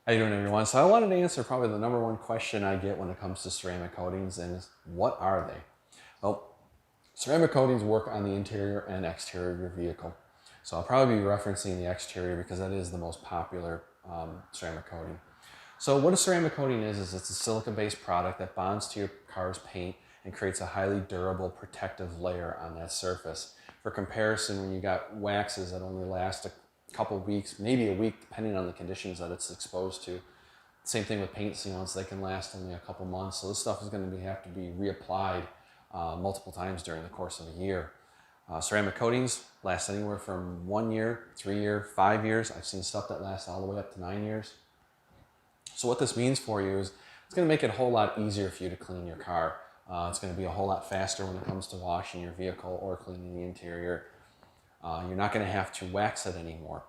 How you doing, everyone? So I wanted to answer probably the number one question I get when it comes to ceramic coatings, and is what are they? Well, ceramic coatings work on the interior and exterior of your vehicle. So I'll probably be referencing the exterior because that is the most popular ceramic coating. So what a ceramic coating is it's a silica-based product that bonds to your car's paint and creates a highly durable protective layer on that surface. For comparison, when you got waxes that only last a couple weeks, maybe a week, depending on the conditions that it's exposed to. Same thing with paint sealants, they can last only a couple months. So this stuff is going to have to be reapplied multiple times during the course of a year. Ceramic coatings last anywhere from 1 year, 3 year, 5 years. I've seen stuff that lasts all the way up to 9 years. So what this means for you is it's going to make it a whole lot easier for you to clean your car. It's going to be a whole lot faster when it comes to washing your vehicle or cleaning the interior. You're not going to have to wax it anymore.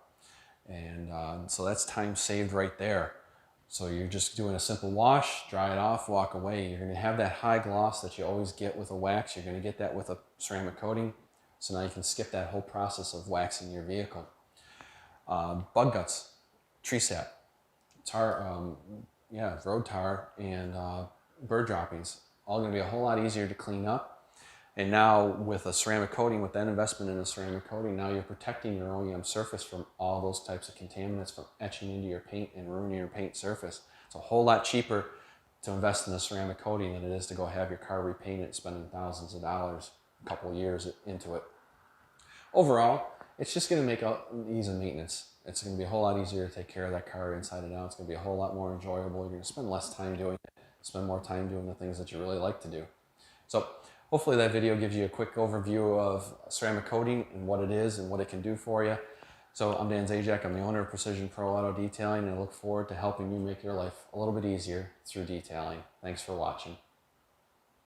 And so that's time saved right there. So you're just doing a simple wash, dry it off, walk away. You're going to have that high gloss that you always get with a wax. You're going to get that with a ceramic coating. So now you can skip that whole process of waxing your vehicle. Bug guts, tree sap, tar, road tar, and bird droppings. All going to be a whole lot easier to clean up. And now with a ceramic coating, with that investment in a ceramic coating, now you're protecting your OEM surface from all those types of contaminants from etching into your paint and ruining your paint surface. It's a whole lot cheaper to invest in a ceramic coating than it is to go have your car repainted, spending thousands of dollars a couple of years into it. Overall, it's just going to make ease of maintenance. It's going to be a whole lot easier to take care of that car inside and out. It's going to be a whole lot more enjoyable. You're going to spend less time doing it, spend more time doing the things that you really like to do. So hopefully that video gives you a quick overview of ceramic coating and what it is and what it can do for you. So I'm Dan Zajac. I'm the owner of Precision Pro Auto Detailing, and I look forward to helping you make your life a little bit easier through detailing. Thanks for watching.